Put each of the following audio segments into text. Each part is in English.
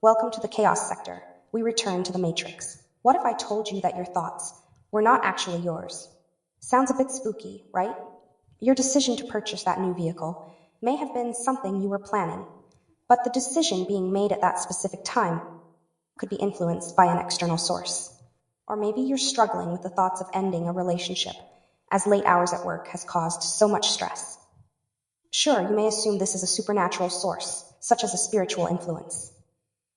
Welcome to the chaos sector. We return to the matrix. What if I told you that your thoughts were not actually yours? Sounds a bit spooky, right? Your decision to purchase that new vehicle may have been something you were planning, but the decision being made at that specific time could be influenced by an external source. Or maybe you're struggling with the thoughts of ending a relationship, as late hours at work has caused so much stress. Sure, you may assume this is a supernatural source, such as a spiritual influence.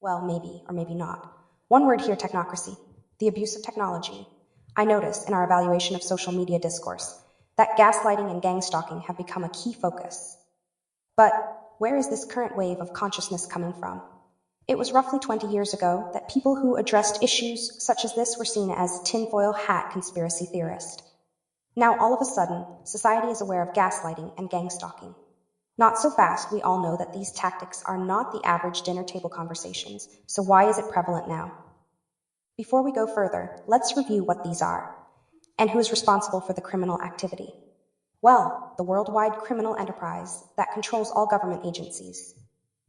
Well, maybe or maybe not. One word here, technocracy, the abuse of technology. I notice in our evaluation of social media discourse that gaslighting and gangstalking have become a key focus. But where is this current wave of consciousness coming from? It was roughly 20 years ago that people who addressed issues such as this were seen as tinfoil hat conspiracy theorists. Now, all of a sudden, society is aware of gaslighting and gangstalking. Not so fast, we all know that these tactics are not the average dinner table conversations, so why is it prevalent now? Before we go further, let's review what these are, and who is responsible for the criminal activity. Well, the worldwide criminal enterprise that controls all government agencies.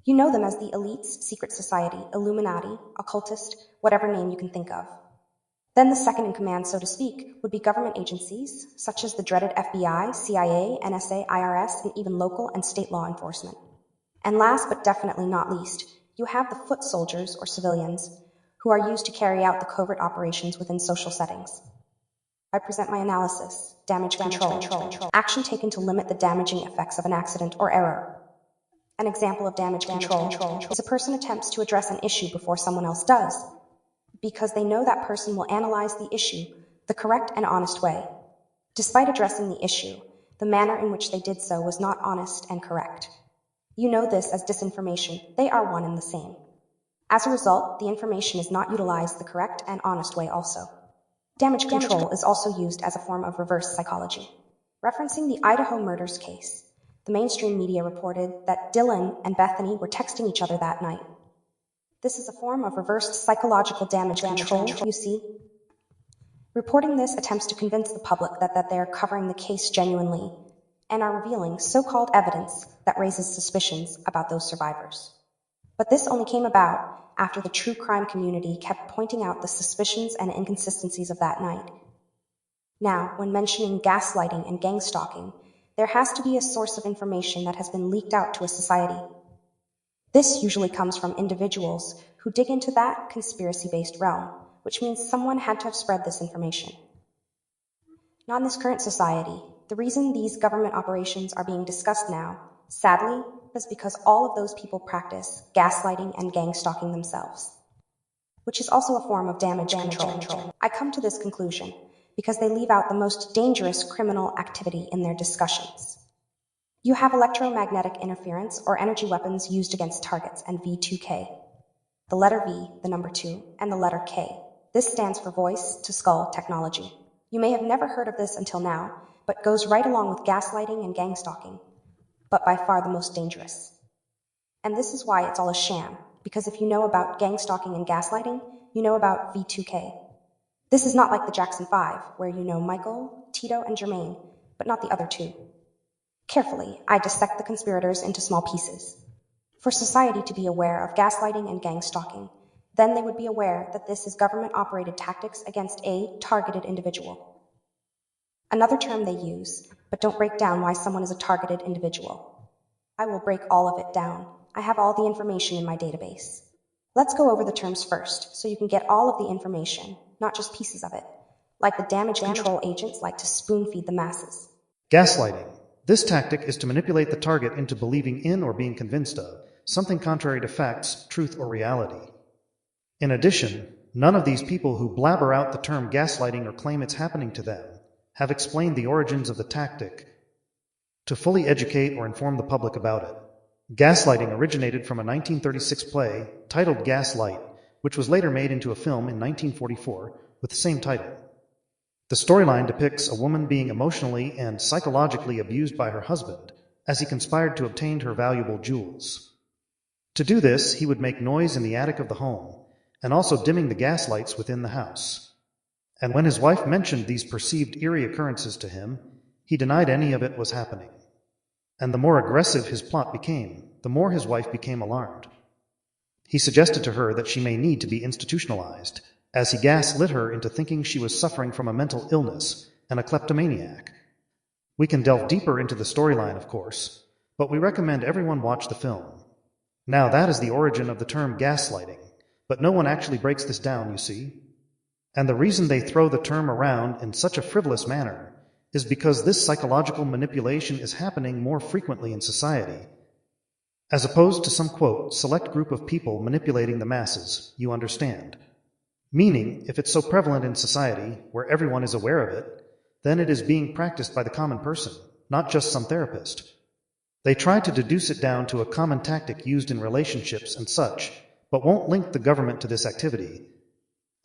You know them as the elites, secret society, Illuminati, occultist, whatever name you can think of. Then the second in command, so to speak, would be government agencies, such as the dreaded FBI, CIA, NSA, IRS, and even local and state law enforcement. And last but definitely not least, you have the foot soldiers or civilians, who are used to carry out the covert operations within social settings. I present my analysis, damage control. Action taken to limit the damaging effects of an accident or error. An example of damage control is a person attempts to address an issue before someone else does, because they know that person will analyze the issue the correct and honest way. Despite addressing the issue, the manner in which they did so was not honest and correct. You know this as disinformation. They are one and the same. As a result, the information is not utilized the correct and honest way also. Damage control is also used as a form of reverse psychology. Referencing the Idaho murders case, the mainstream media reported that Dylan and Bethany were texting each other that night. This is a form of reversed psychological damage control, you see. Reporting this attempts to convince the public that they are covering the case genuinely and are revealing so-called evidence that raises suspicions about those survivors. But this only came about after the true crime community kept pointing out the suspicions and inconsistencies of that night. Now, when mentioning gaslighting and gangstalking, there has to be a source of information that has been leaked out to a society. This usually comes from individuals who dig into that conspiracy-based realm, which means someone had to have spread this information. Not in this current society. The reason these government operations are being discussed now, sadly, is because all of those people practice gaslighting and gangstalking themselves, which is also a form of damage control. I come to this conclusion because they leave out the most dangerous criminal activity in their discussions. You have electromagnetic interference or energy weapons used against targets and V2K. The letter V, the number 2, and the letter K. This stands for voice to skull technology. You may have never heard of this until now, but goes right along with gaslighting and gangstalking, but by far the most dangerous. And this is why it's all a sham, because if you know about gangstalking and gaslighting, you know about V2K. This is not like the Jackson 5, where you know Michael, Tito, and Jermaine, but not the other two. Carefully, I dissect the conspirators into small pieces. For society to be aware of gaslighting and gangstalking, then they would be aware that this is government-operated tactics against a targeted individual. Another term they use, but don't break down why someone is a targeted individual. I will break all of it down. I have all the information in my database. Let's go over the terms first, so you can get all of the information, not just pieces of it, like the damage control agents like to spoon-feed the masses. Gaslighting. This tactic is to manipulate the target into believing in or being convinced of something contrary to facts, truth, or reality. In addition, none of these people who blabber out the term gaslighting or claim it's happening to them have explained the origins of the tactic to fully educate or inform the public about it. Gaslighting originated from a 1936 play titled Gaslight, which was later made into a film in 1944 with the same title. The storyline depicts a woman being emotionally and psychologically abused by her husband as he conspired to obtain her valuable jewels. To do this, he would make noise in the attic of the home and also dimming the gas lights within the house. And when his wife mentioned these perceived eerie occurrences to him, he denied any of it was happening. And the more aggressive his plot became, the more his wife became alarmed. He suggested to her that she may need to be institutionalized, as he gaslit her into thinking she was suffering from a mental illness and a kleptomaniac. We can delve deeper into the storyline, of course, but we recommend everyone watch the film. Now that is the origin of the term gaslighting, but no one actually breaks this down, you see. And the reason they throw the term around in such a frivolous manner is because this psychological manipulation is happening more frequently in society, as opposed to some, quote, select group of people manipulating the masses, you understand. Meaning, if it's so prevalent in society, where everyone is aware of it, then it is being practiced by the common person, not just some therapist. They try to deduce it down to a common tactic used in relationships and such, but won't link the government to this activity.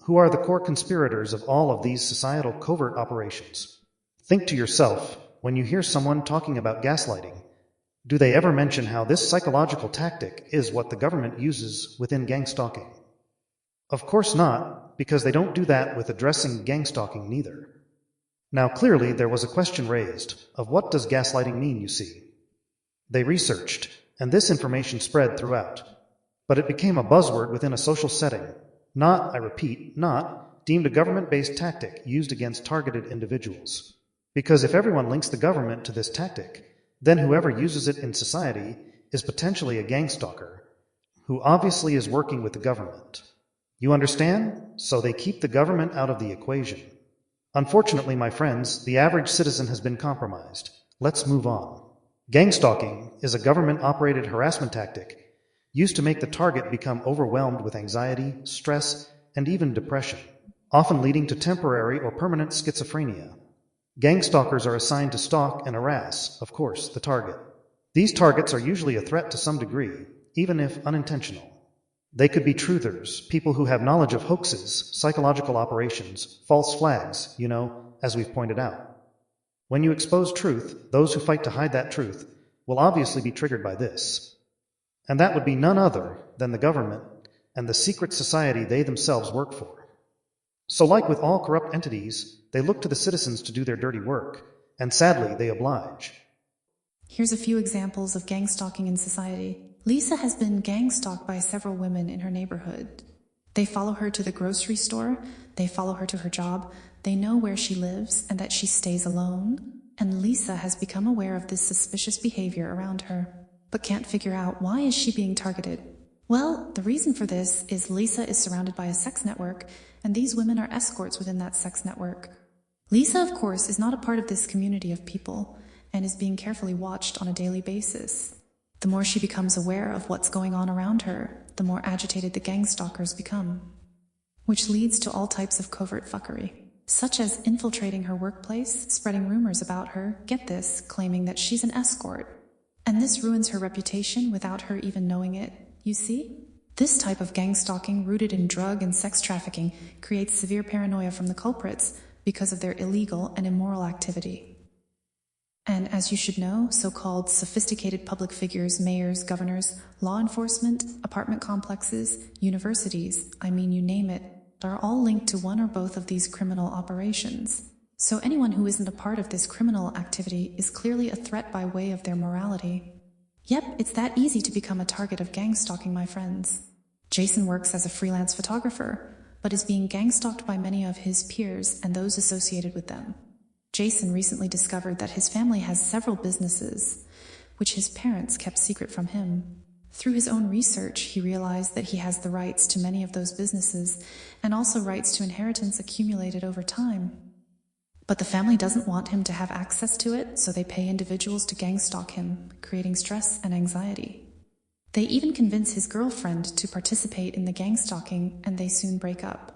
Who are the core conspirators of all of these societal covert operations? Think to yourself, when you hear someone talking about gaslighting, do they ever mention how this psychological tactic is what the government uses within gangstalking? Of course not, because they don't do that with addressing gangstalking neither. Now clearly there was a question raised of what does gaslighting mean, you see. They researched, and this information spread throughout. But it became a buzzword within a social setting, not, I repeat, not, deemed a government-based tactic used against targeted individuals. Because if everyone links the government to this tactic, then whoever uses it in society is potentially a gangstalker, who obviously is working with the government. You understand? So they keep the government out of the equation. Unfortunately, my friends, the average citizen has been compromised. Let's move on. Gangstalking is a government-operated harassment tactic used to make the target become overwhelmed with anxiety, stress, and even depression, often leading to temporary or permanent schizophrenia. Gangstalkers are assigned to stalk and harass, of course, the target. These targets are usually a threat to some degree, even if unintentional. They could be truthers, people who have knowledge of hoaxes, psychological operations, false flags, as we've pointed out. When you expose truth, those who fight to hide that truth will obviously be triggered by this. And that would be none other than the government and the secret society they themselves work for. So like with all corrupt entities, they look to the citizens to do their dirty work, and sadly they oblige. Here's a few examples of gangstalking in society. Lisa has been gangstalked by several women in her neighborhood. They follow her to the grocery store, they follow her to her job, they know where she lives and that she stays alone, and Lisa has become aware of this suspicious behavior around her, but can't figure out why is she being targeted. Well, the reason for this is Lisa is surrounded by a sex network, and these women are escorts within that sex network. Lisa, of course, is not a part of this community of people, and is being carefully watched on a daily basis. The more she becomes aware of what's going on around her, the more agitated the gangstalkers become, which leads to all types of covert fuckery, such as infiltrating her workplace, spreading rumors about her, get this, claiming that she's an escort. And this ruins her reputation without her even knowing it, you see? This type of gangstalking, rooted in drug and sex trafficking, creates severe paranoia from the culprits because of their illegal and immoral activity. And as you should know, so-called sophisticated public figures, mayors, governors, law enforcement, apartment complexes, universities, you name it, are all linked to one or both of these criminal operations. So anyone who isn't a part of this criminal activity is clearly a threat by way of their morality. Yep, it's that easy to become a target of gangstalking, my friends. Jason works as a freelance photographer, but is being gangstalked by many of his peers and those associated with them. Jason recently discovered that his family has several businesses, which his parents kept secret from him. Through his own research, he realized that he has the rights to many of those businesses, and also rights to inheritance accumulated over time. But the family doesn't want him to have access to it, so they pay individuals to gangstalk him, creating stress and anxiety. They even convince his girlfriend to participate in the gangstalking, and they soon break up.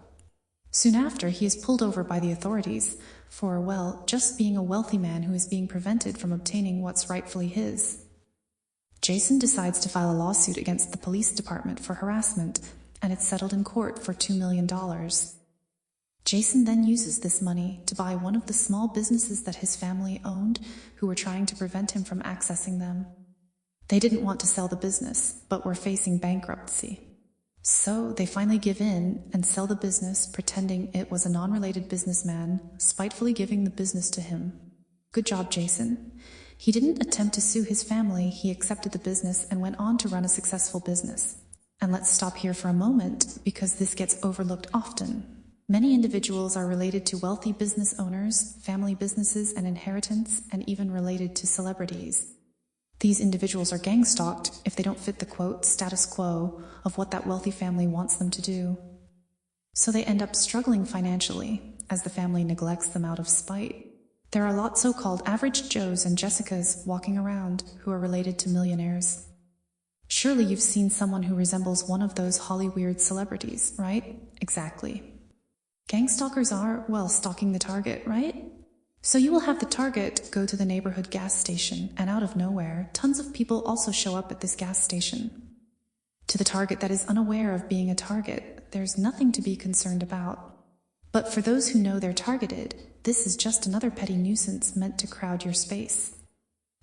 Soon after, he is pulled over by the authorities for, just being a wealthy man who is being prevented from obtaining what's rightfully his. Jason decides to file a lawsuit against the police department for harassment, and it's settled in court for $2 million. Jason then uses this money to buy one of the small businesses that his family owned, who were trying to prevent him from accessing them. They didn't want to sell the business, but were facing bankruptcy. So they finally give in and sell the business, pretending it was a non-related businessman, spitefully giving the business to him. Good job, Jason. He didn't attempt to sue his family, he accepted the business and went on to run a successful business. And let's stop here for a moment, because this gets overlooked often. Many individuals are related to wealthy business owners, family businesses and inheritance, and even related to celebrities. These individuals are gang-stalked if they don't fit the quote status quo of what that wealthy family wants them to do. So they end up struggling financially as the family neglects them out of spite. There are lots so-called average Joes and Jessicas walking around who are related to millionaires. Surely you've seen someone who resembles one of those Hollywood celebrities, right? Exactly. Gangstalkers are, well, stalking the target, right? So you will have the target go to the neighborhood gas station, and out of nowhere, tons of people also show up at this gas station. To the target that is unaware of being a target, there's nothing to be concerned about. But for those who know they're targeted, this is just another petty nuisance meant to crowd your space.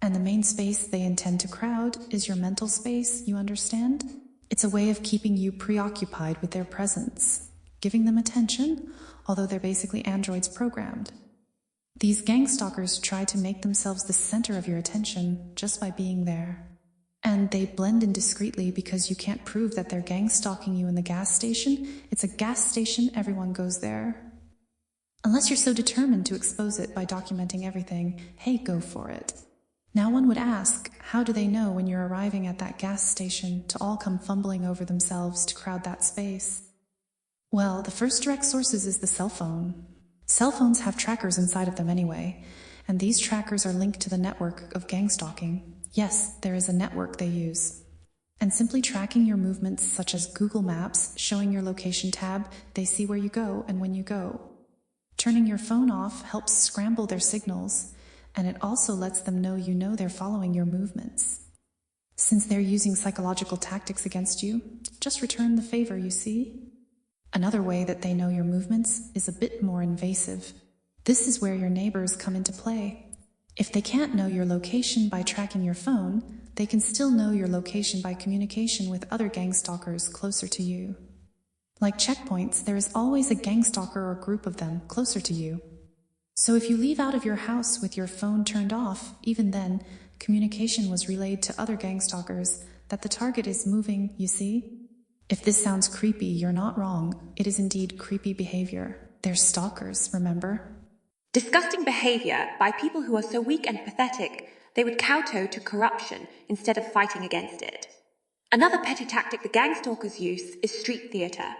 And the main space they intend to crowd is your mental space, you understand? It's a way of keeping you preoccupied with their presence, giving them attention, although they're basically androids programmed. These gangstalkers try to make themselves the center of your attention just by being there. And they blend in discreetly because you can't prove that they're gangstalking you in the gas station. It's a gas station, everyone goes there. Unless you're so determined to expose it by documenting everything, hey, go for it. Now one would ask, how do they know when you're arriving at that gas station to all come fumbling over themselves to crowd that space? Well, the first direct sources is the cell phone. Cell phones have trackers inside of them anyway, and these trackers are linked to the network of gangstalking. Yes, there is a network they use. And simply tracking your movements, such as Google Maps, showing your location tab, they see where you go and when you go. Turning your phone off helps scramble their signals, and it also lets them know you know they're following your movements. Since they're using psychological tactics against you, just return the favor, you see? Another way that they know your movements is a bit more invasive. This is where your neighbors come into play. If they can't know your location by tracking your phone, they can still know your location by communication with other gangstalkers closer to you. Like checkpoints, there is always a gangstalker or group of them closer to you. So if you leave out of your house with your phone turned off, even then, communication was relayed to other gangstalkers that the target is moving, you see? If this sounds creepy, you're not wrong. It is indeed creepy behavior. They're stalkers, remember? Disgusting behavior by people who are so weak and pathetic they would kowtow to corruption instead of fighting against it. Another petty tactic the gangstalkers use is street theatre.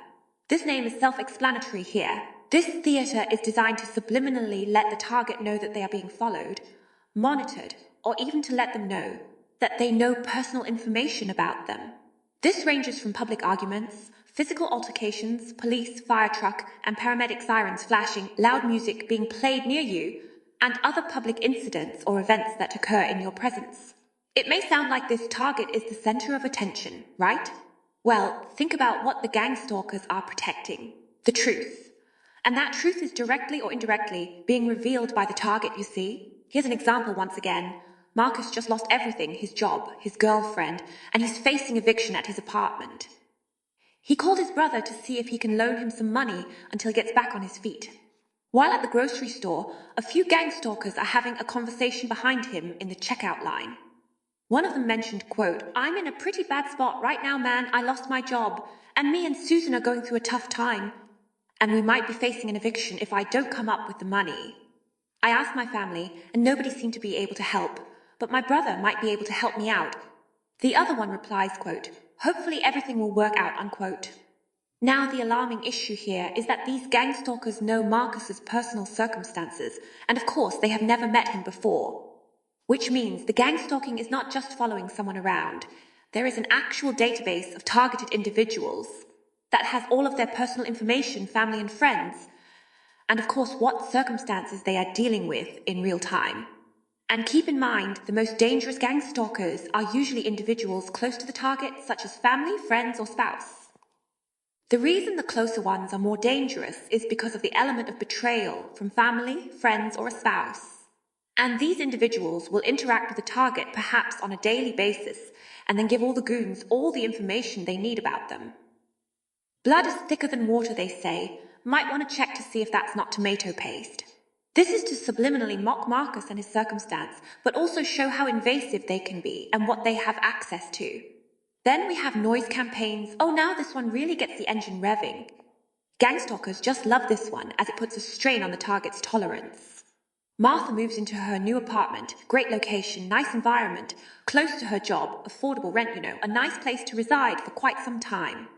This name is self-explanatory here. This theatre is designed to subliminally let the target know that they are being followed, monitored, or even to let them know that they know personal information about them. This ranges from public arguments, physical altercations, police, fire truck, and paramedic sirens flashing, loud music being played near you, and other public incidents or events that occur in your presence. It may sound like this target is the center of attention, right? Well, think about what the gangstalkers are protecting. The truth. And that truth is directly or indirectly being revealed by the target, you see. Here's an example once again. Marcus just lost everything, his job, his girlfriend, and he's facing eviction at his apartment. He called his brother to see if he can loan him some money until he gets back on his feet. While at the grocery store, a few gangstalkers are having a conversation behind him in the checkout line. One of them mentioned, quote, "I'm in a pretty bad spot right now, man. I lost my job, and me and Susan are going through a tough time, and we might be facing an eviction if I don't come up with the money. I asked my family, and nobody seemed to be able to help, but my brother might be able to help me out." The other one replies, quote, "Hopefully everything will work out," unquote. Now the alarming issue here is that these gangstalkers know Marcus's personal circumstances, and of course they have never met him before. Which means the gangstalking is not just following someone around. There is an actual database of targeted individuals that has all of their personal information, family and friends, and of course what circumstances they are dealing with in real time. And keep in mind, the most dangerous gangstalkers are usually individuals close to the target, such as family, friends, or spouse. The reason the closer ones are more dangerous is because of the element of betrayal from family, friends, or a spouse. And these individuals will interact with the target perhaps on a daily basis and then give all the goons all the information they need about them. Blood is thicker than water, they say. Might want to check to see if that's not tomato paste. This is to subliminally mock Marcus and his circumstance, but also show how invasive they can be and what they have access to. Then we have noise campaigns. Oh, now this one really gets the engine revving. Gangstalkers just love this one as it puts a strain on the target's tolerance. Martha moves into her new apartment, great location, nice environment, close to her job, affordable rent, a nice place to reside for quite some time.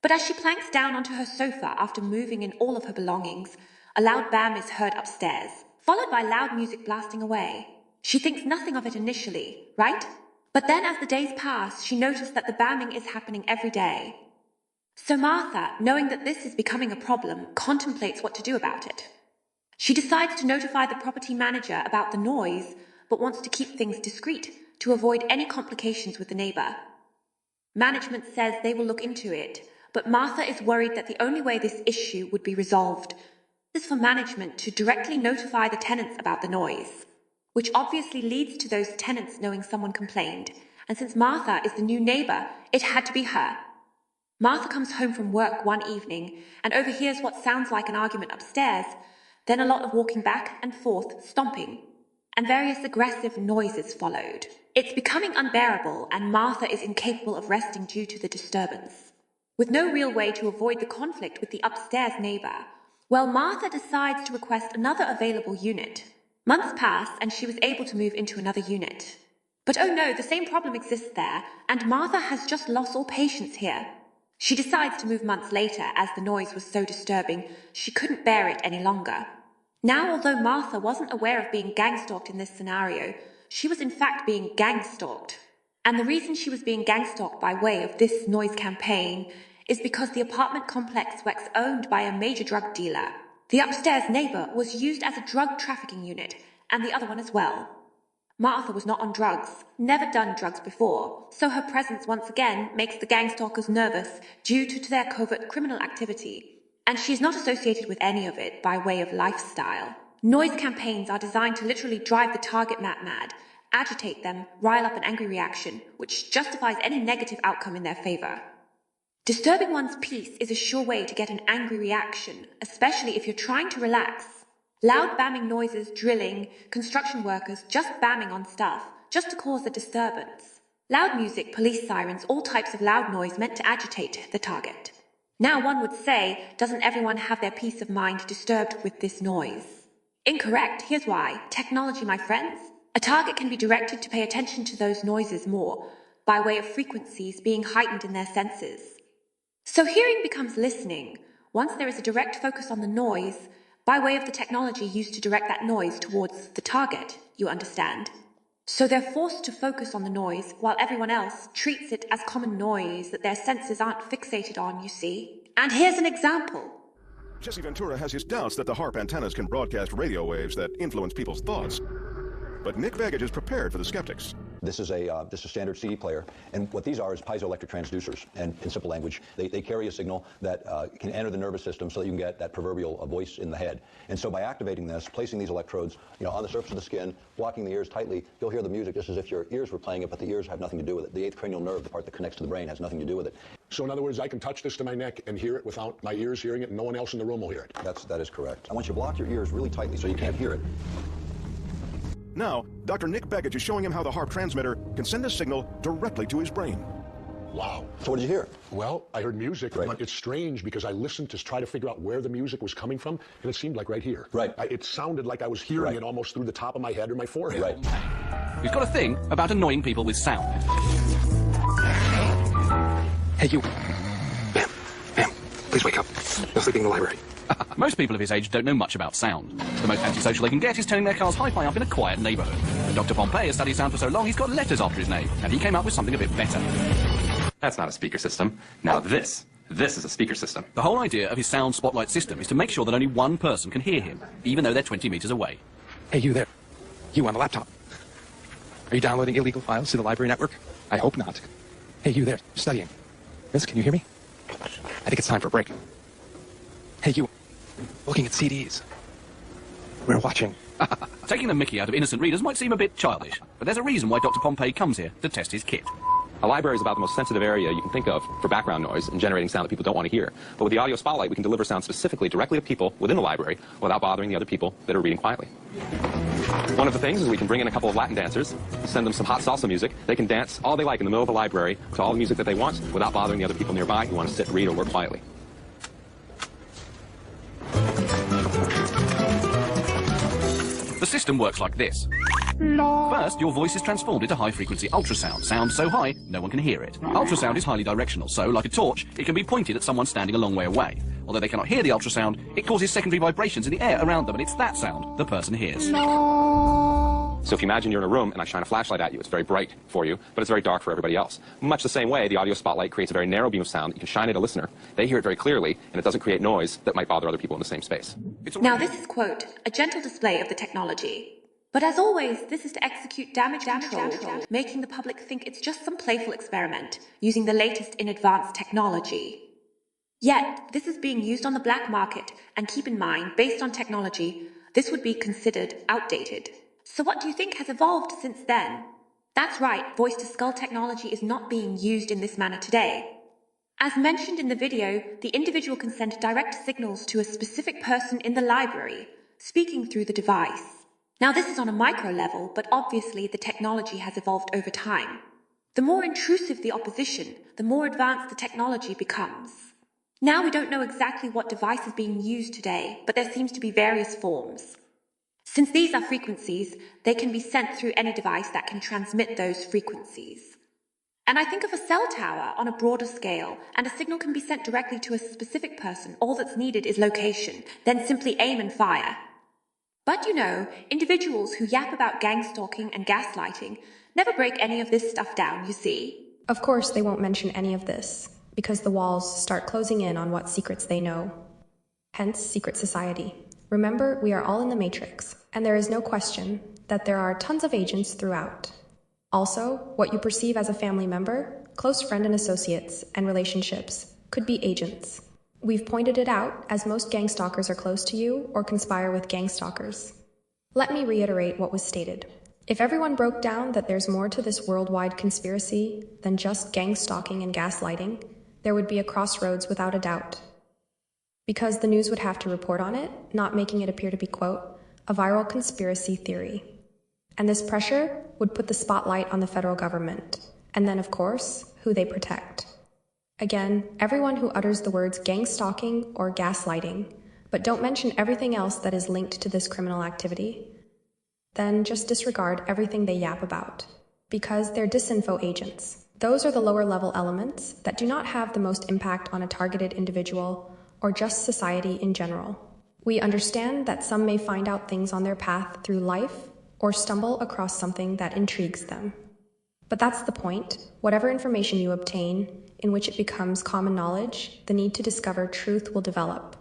But as she planks down onto her sofa after moving in all of her belongings, a loud bam is heard upstairs, followed by loud music blasting away. She thinks nothing of it initially, right? But then as the days pass, she noticed that the bamming is happening every day. So Martha, knowing that this is becoming a problem, contemplates what to do about it. She decides to notify the property manager about the noise, but wants to keep things discreet to avoid any complications with the neighbor. Management says they will look into it, but Martha is worried that the only way this issue would be resolved is for management to directly notify the tenants about the noise, which obviously leads to those tenants knowing someone complained, and since Martha is the new neighbor, it had to be her. Martha comes home from work one evening and overhears what sounds like an argument upstairs, then a lot of walking back and forth, stomping, and various aggressive noises followed. It's becoming unbearable, and Martha is incapable of resting due to the disturbance. With no real way to avoid the conflict with the upstairs neighbor, Martha decides to request another available unit. Months pass, and she was able to move into another unit. But oh no, the same problem exists there, and Martha has just lost all patience here. She decides to move months later as the noise was so disturbing, she couldn't bear it any longer. Now, although Martha wasn't aware of being gangstalked in this scenario, she was in fact being gangstalked. And the reason she was being gangstalked by way of this noise campaign is because the apartment complex was owned by a major drug dealer. The upstairs neighbor was used as a drug trafficking unit, and the other one as well. Martha was not on drugs, never done drugs before, so her presence once again makes the gangstalkers nervous due to their covert criminal activity, and she's not associated with any of it by way of lifestyle. Noise campaigns are designed to literally drive the target mad, agitate them, rile up an angry reaction, which justifies any negative outcome in their favor. Disturbing one's peace is a sure way to get an angry reaction, especially if you're trying to relax. Loud bamming noises, drilling, construction workers just bamming on stuff, just to cause a disturbance. Loud music, police sirens, all types of loud noise meant to agitate the target. Now one would say, doesn't everyone have their peace of mind disturbed with this noise? Incorrect, here's why. Technology, my friends. A target can be directed to pay attention to those noises more, by way of frequencies being heightened in their senses. So hearing becomes listening, once there is a direct focus on the noise, by way of the technology used to direct that noise towards the target, you understand? So they're forced to focus on the noise, while everyone else treats it as common noise that their senses aren't fixated on, you see. And here's an example. Jesse Ventura has his doubts that the HARP antennas can broadcast radio waves that influence people's thoughts. But Nick Begich is prepared for the skeptics. This is a standard CD player, and what these are is piezoelectric transducers. And in simple language, they carry a signal that can enter the nervous system so that you can get that proverbial voice in the head. And so by activating this, placing these electrodes, on the surface of the skin, blocking the ears tightly, you'll hear the music just as if your ears were playing it, but the ears have nothing to do with it. The eighth cranial nerve, the part that connects to the brain, has nothing to do with it. So in other words, I can touch this to my neck and hear it without my ears hearing it, and no one else in the room will hear it. That is correct. I want you to block your ears really tightly so you can't hear it. Now, Dr. Nick Begich is showing him how the HARP transmitter can send a signal directly to his brain. Wow. So what did you hear? Well, I heard music, right. But it's strange because I listened to try to figure out where the music was coming from, and it seemed like right here. Right. It sounded like I was hearing it almost through the top of my head or my forehead. Right. He's got a thing about annoying people with sound. Hey, you. Ma'am, please wake up. No sleeping in the library. Most people of his age don't know much about sound. The most antisocial they can get is turning their cars hi-fi up in a quiet neighbourhood. But Dr. Pompey has studied sound for so long he's got letters after his name, and he came up with something a bit better. That's not a speaker system. Now this is a speaker system. The whole idea of his sound spotlight system is to make sure that only one person can hear him, even though they're 20 metres away. Hey, you there. You on the laptop. Are you downloading illegal files to the library network? I hope not. Hey, you there, studying. Miss, can you hear me? I think it's time for a break. Hey, you. Looking at CDs. We're watching. Taking the mickey out of innocent readers might seem a bit childish, but there's a reason why Dr. Pompey comes here to test his kit. A library is about the most sensitive area you can think of for background noise and generating sound that people don't want to hear. But with the audio spotlight, we can deliver sound specifically directly to people within the library without bothering the other people that are reading quietly. One of the things is we can bring in a couple of Latin dancers, send them some hot salsa music. They can dance all they like in the middle of the library to all the music that they want without bothering the other people nearby who want to sit, read, or work quietly. The system works like this. First, your voice is transformed into high-frequency ultrasound. Sound so high, no one can hear it. Ultrasound is highly directional, so, like a torch, it can be pointed at someone standing a long way away. Although they cannot hear the ultrasound, it causes secondary vibrations in the air around them, and it's that sound the person hears. So if you imagine you're in a room and I shine a flashlight at you, it's very bright for you, but it's very dark for everybody else. Much the same way, the audio spotlight creates a very narrow beam of sound that you can shine at a listener. They hear it very clearly, and it doesn't create noise that might bother other people in the same space. Now this is, quote, a gentle display of the technology. But as always, this is to execute damage control, making the public think it's just some playful experiment, using the latest in advanced technology. Yet, this is being used on the black market, and keep in mind, based on technology, this would be considered outdated. So what do you think has evolved since then? That's right, voice-to-skull technology is not being used in this manner today. As mentioned in the video, the individual can send direct signals to a specific person in the library, speaking through the device. Now this is on a micro level, but obviously the technology has evolved over time. The more intrusive the opposition, the more advanced the technology becomes. Now we don't know exactly what device is being used today, but there seems to be various forms. Since these are frequencies, they can be sent through any device that can transmit those frequencies. And I think of a cell tower on a broader scale, and a signal can be sent directly to a specific person. All that's needed is location, then simply aim and fire. But you know, individuals who yap about gangstalking and gaslighting never break any of this stuff down, you see. Of course, they won't mention any of this, because the walls start closing in on what secrets they know. Hence, secret society. Remember, we are all in the Matrix, and there is no question that there are tons of agents throughout. Also, what you perceive as a family member, close friend and associates, and relationships could be agents. We've pointed it out, as most gangstalkers are close to you or conspire with gangstalkers. Let me reiterate what was stated. If everyone broke down that there's more to this worldwide conspiracy than just gangstalking and gaslighting, there would be a crossroads without a doubt. Because the news would have to report on it, not making it appear to be, quote, a viral conspiracy theory. And this pressure would put the spotlight on the federal government, and then, of course, who they protect. Again, everyone who utters the words gangstalking or gaslighting, but don't mention everything else that is linked to this criminal activity, then just disregard everything they yap about, because they're disinfo agents. Those are the lower level elements that do not have the most impact on a targeted individual or just society in general. We understand that some may find out things on their path through life or stumble across something that intrigues them. But that's the point. Whatever information you obtain, in which it becomes common knowledge, the need to discover truth will develop.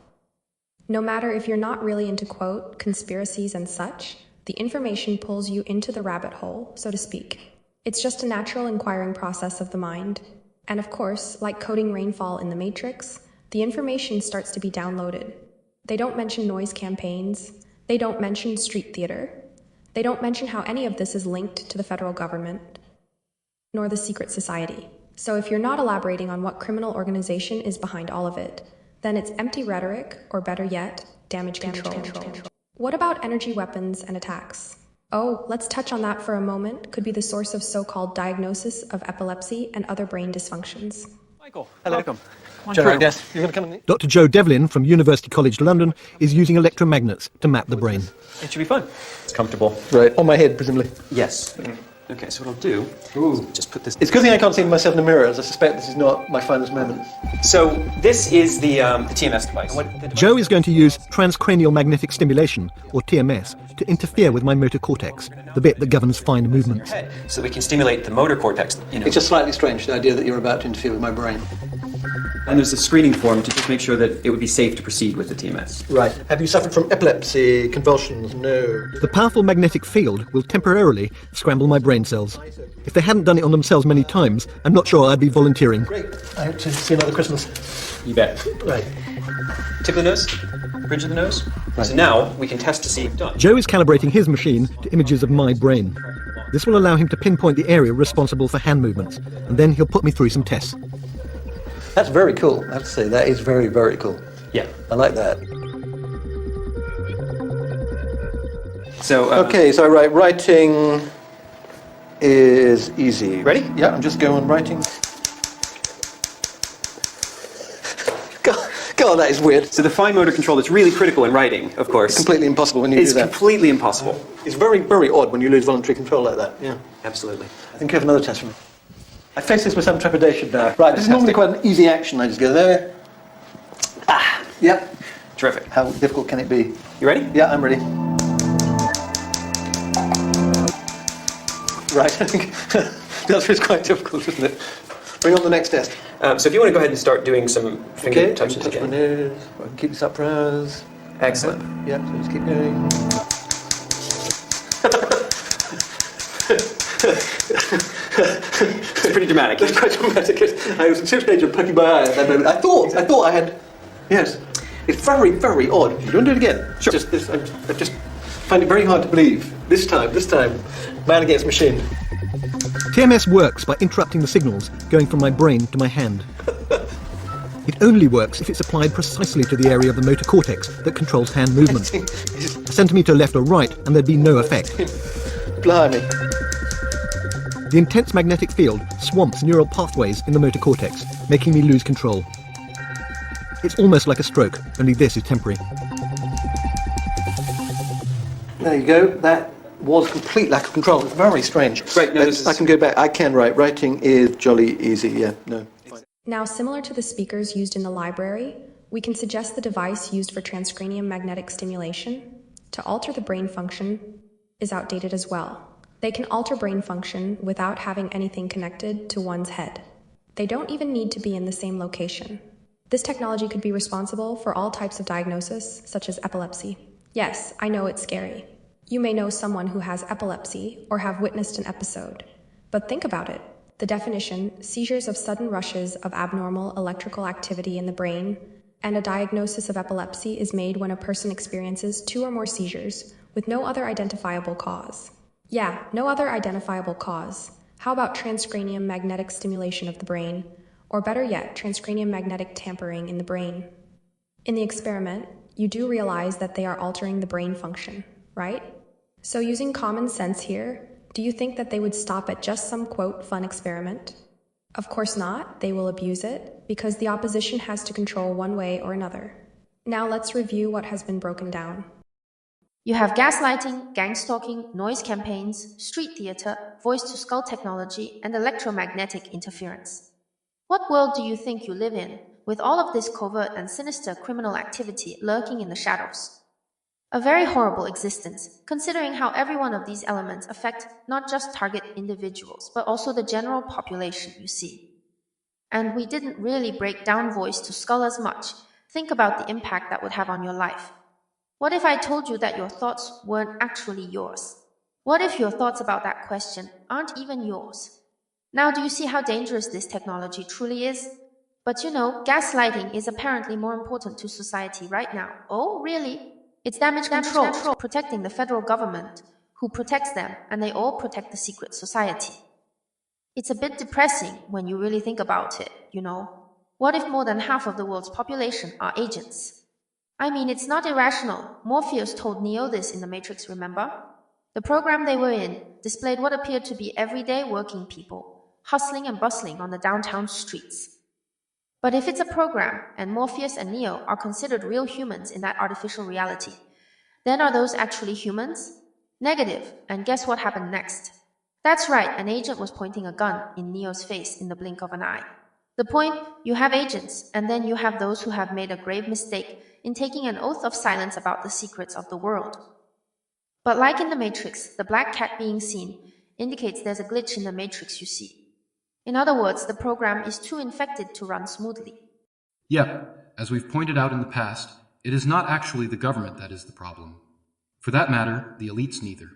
No matter if you're not really into, quote, conspiracies and such, the information pulls you into the rabbit hole, so to speak. It's just a natural inquiring process of the mind. And of course, like coding rainfall in the Matrix, the information starts to be downloaded. They don't mention noise campaigns. They don't mention street theater. They don't mention how any of this is linked to the federal government, nor the secret society. So if you're not elaborating on what criminal organization is behind all of it, then it's empty rhetoric, or better yet, damage control. What about energy weapons and attacks? Oh, let's touch on that for a moment. Could be the source of so-called diagnosis of epilepsy and other brain dysfunctions. Michael, hello. Welcome. Joe, yes. You're going to come in? Dr. Joe Devlin from University College London is using electromagnets to map the brain. It should be fun. It's comfortable. Right, on my head, presumably. Yes. Okay, so what I'll do, just put this... It's a good thing I can't see myself in the mirror, as I suspect this is not my finest moment. So this is the TMS device. Joe is going to use transcranial magnetic stimulation, or TMS, to interfere with my motor cortex, the bit that governs fine movements. So we can stimulate the motor cortex, you know. It's just slightly strange, the idea that you're about to interfere with my brain. And there's a screening form to just make sure that it would be safe to proceed with the TMS. Right. Have you suffered from epilepsy, convulsions? No. The powerful magnetic field will temporarily scramble my brain cells. If they hadn't done it on themselves many times, I'm not sure I'd be volunteering. Great. I hope to see another Christmas. You bet. Right. Tip of the nose, bridge of the nose. Right. So now we can test to see if it's done. Joe is calibrating his machine to images of my brain. This will allow him to pinpoint the area responsible for hand movements, and then he'll put me through some tests. That's very cool. I have to say, that is very, very cool. Yeah. I like that. So, okay, so writing is easy. Ready? Yeah, I'm just going writing. God, that is weird. So the fine motor control that's really critical in writing, of course. Completely impossible when you do that. It's completely impossible. It's very, very odd when you lose voluntary control like that. Yeah. Absolutely. I think you have another test for me. I face this with some trepidation now. Right, this is normally quite an easy action. I just go there. Ah, yep. Terrific. How difficult can it be? You ready? Yeah, I'm ready. Right, I think the answer is quite difficult, isn't it? Bring on the next test. So if you want to go ahead and start doing some finger touches touch again. my nose. I can keep this up for hours. Excellent. Yeah, so just keep going. It's pretty dramatic. It's quite dramatic. I was in serious danger of poking my eye at that moment. I thought I had. Yes. It's very, very odd. You want to do it again? Sure. I just find it very hard to believe. This time, man against machine. TMS works by interrupting the signals going from my brain to my hand. It only works if it's applied precisely to the area of the motor cortex that controls hand movement. A centimetre left or right and there'd be no effect. Blimey. The intense magnetic field swamps neural pathways in the motor cortex, making me lose control. It's almost like a stroke, only this is temporary. There you go. That was complete lack of control. It's very strange. Right, no, I can go back. I can write. Writing is jolly easy. Yeah, no. Now, similar to the speakers used in the library, we can suggest the device used for transcranial magnetic stimulation to alter the brain function is outdated as well. They can alter brain function without having anything connected to one's head. They don't even need to be in the same location. This technology could be responsible for all types of diagnosis, such as epilepsy. Yes, I know it's scary. You may know someone who has epilepsy or have witnessed an episode. But think about it. The definition, seizures of sudden rushes of abnormal electrical activity in the brain, and a diagnosis of epilepsy is made when a person experiences 2 or more seizures with no other identifiable cause. Yeah, no other identifiable cause. How about transcranial magnetic stimulation of the brain? Or better yet, transcranial magnetic tampering in the brain. In the experiment, you do realize that they are altering the brain function, right? So using common sense here, do you think that they would stop at just some quote fun experiment? Of course not, they will abuse it, because the opposition has to control one way or another. Now let's review what has been broken down. You have gaslighting, gangstalking, noise campaigns, street theater, voice-to-skull technology, and electromagnetic interference. What world do you think you live in, with all of this covert and sinister criminal activity lurking in the shadows? A very horrible existence, considering how every one of these elements affect not just target individuals, but also the general population you see. And we didn't really break down voice to skull as much. Think about the impact that would have on your life. What if I told you that your thoughts weren't actually yours? What if your thoughts about that question aren't even yours? Now, do you see how dangerous this technology truly is? But you know, gaslighting is apparently more important to society right now. Oh, really? It's damage control, protecting the federal government, who protects them, and they all protect the secret society. It's a bit depressing when you really think about it, you know. What if more than half of the world's population are agents? I mean, it's not irrational. Morpheus told Neo this in The Matrix, remember? The program they were in displayed what appeared to be everyday working people, hustling and bustling on the downtown streets. But if it's a program, and Morpheus and Neo are considered real humans in that artificial reality, then are those actually humans? Negative, and guess what happened next? That's right, an agent was pointing a gun in Neo's face in the blink of an eye. The point, you have agents, and then you have those who have made a grave mistake in taking an oath of silence about the secrets of the world. But like in the Matrix, the black cat being seen indicates there's a glitch in the Matrix you see. In other words, the program is too infected to run smoothly. Yep, as we've pointed out in the past, it is not actually the government that is the problem. For that matter, the elites neither.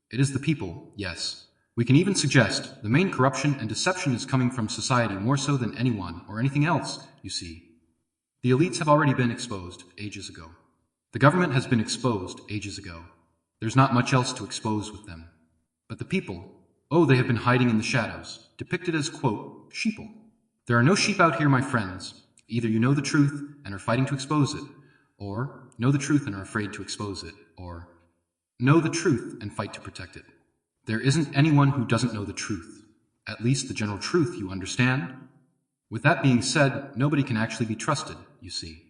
It is the people, yes. We can even suggest the main corruption and deception is coming from society more so than anyone or anything else, you see. The elites have already been exposed ages ago. The government has been exposed ages ago. There's not much else to expose with them. But the people, Oh, they have been hiding in the shadows, depicted as, quote, sheeple. There are no sheep out here, my friends. Either you know the truth and are fighting to expose it, or know the truth and are afraid to expose it, or know the truth and fight to protect it. There isn't anyone who doesn't know the truth. At least the general truth, you understand? With that being said, nobody can actually be trusted, you see.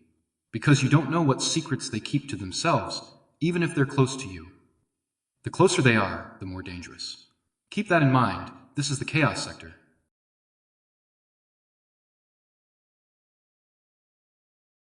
Because you don't know what secrets they keep to themselves, even if they're close to you. The closer they are, the more dangerous. Keep that in mind. This is the Chaos Sector.